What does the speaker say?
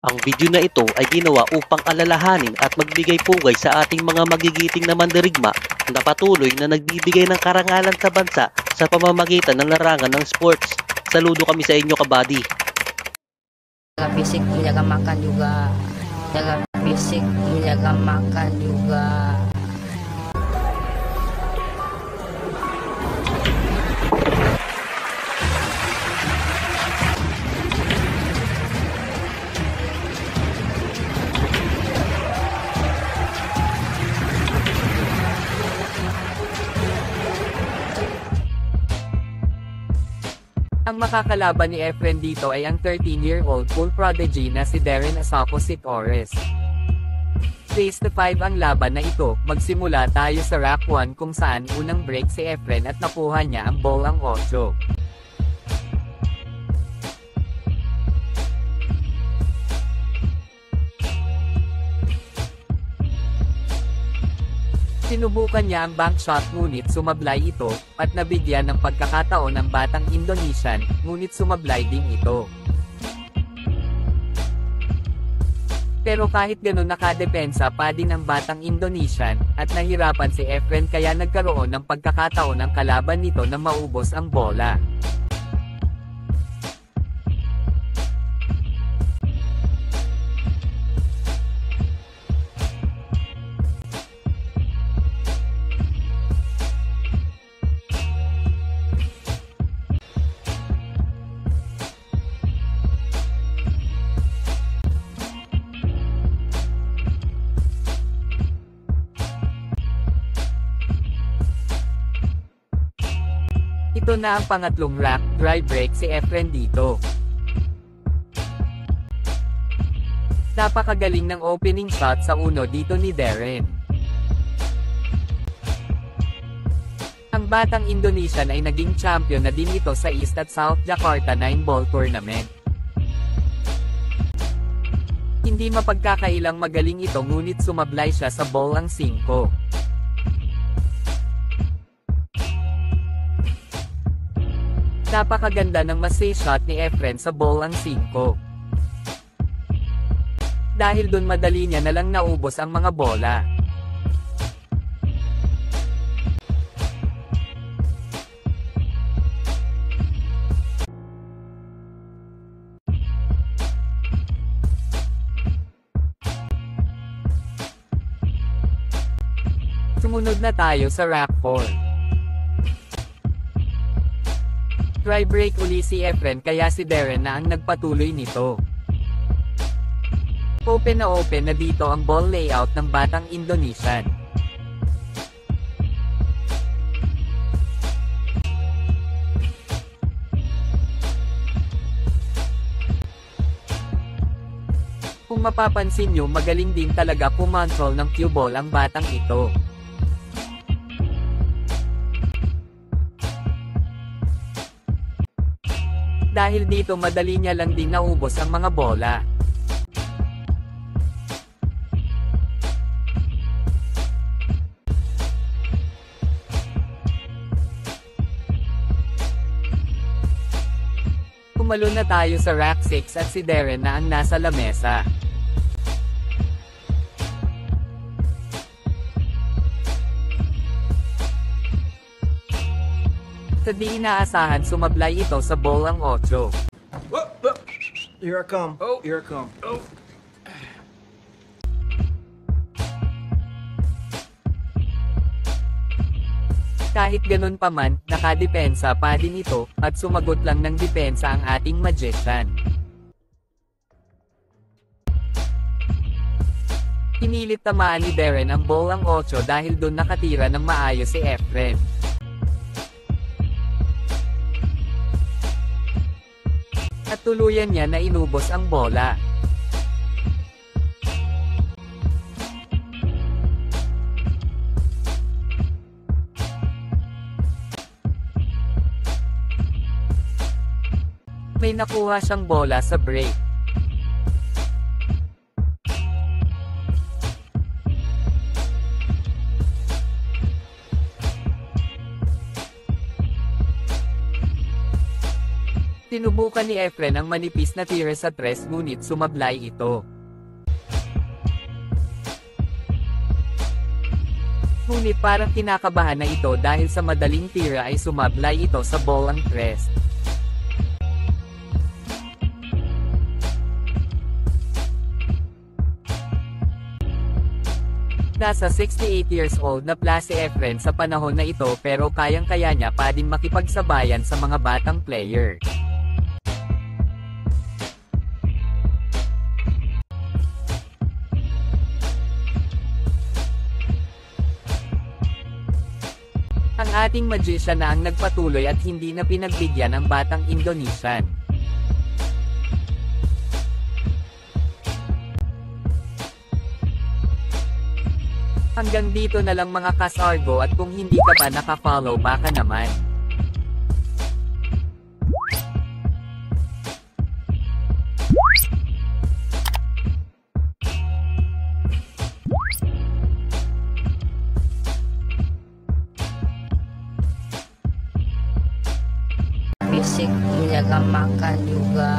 Ang video na ito ay ginawa upang alalahanin at magbigay pugay sa ating mga magigiting na mandirigma na patuloy na nagbibigay ng karangalan sa bansa sa pamamagitan ng larangan ng sports. Saludo kami sa inyo, kabady. Jaga fisik, menjaga makan juga. Jaga fisik, menjaga makan juga. Ang makakalaban ni Efren dito ay ang 13-year-old pool prodigy na si Darren Asapo Sitores. Phase 5 ang laban na ito. Magsimula tayo sa Rack 1 kung saan unang break si Efren at nakuha niya ang bolang 8. Sinubukan niya ang bank shot ngunit sumablay ito, at nabigyan ng pagkakataon ng batang Indonesian, ngunit sumablay din ito. Pero kahit ganun nakadepensa pa din ang batang Indonesian, at nahirapan si Efren kaya nagkaroon ng pagkakataon ang kalaban nito na maubos ang bola. Ito na ang pangatlong rack, dry break si Efren dito. Napakagaling ng opening shot sa uno dito ni Darren. Ang batang Indonesian ay naging champion na din ito sa East at South Jakarta 9-ball tournament. Hindi mapagkakailang magaling ito ngunit sumablay siya sa bolang 5. Napakaganda ng masay shot ni Efren sa bolang 5. Dahil dun madali niya na lang naubos ang mga bola. Sumunod na tayo sa rack 4. Try break uli si Efren kaya si Darren na ang nagpatuloy nito. Open na dito ang ball layout ng batang Indonesian. Kung mapapansin nyo, magaling din talaga pumontrol ng cue ball ang batang ito. Dahil dito madali niya lang din naubos ang mga bola. Pumalo na tayo sa rack 6 at si Darren na ang nasa lamesa. Sa di inaasahan sumablay ito sa bolang 8. Here I come. Oh, here I come. Oh. Kahit ganun pa man, nakadepensa pa din ito, at sumagot lang ng depensa ang ating magician. Pinilit tamaan ni Darren ang bolang 8 dahil doon nakatira ng maayos si Efren. At tuluyan niya na inubos ang bola. May nakuha siyang bola sa break. Sinubukan ni Efren ang manipis na tira sa tres ngunit sumablay ito. Ngunit parang kinakabahan na ito dahil sa madaling tira ay sumablay ito sa ball ang tres. Nasa 68 years old na pla si Efren sa panahon na ito pero kayang-kaya niya pa din makipagsabayan sa mga batang player. Ang ating magician na ang nagpatuloy at hindi na pinagbigyan ang batang Indonesian. Hanggang dito na lang mga kasargo at kung hindi ka pa nakafollow baka naman. Fisik, menjaga makan juga.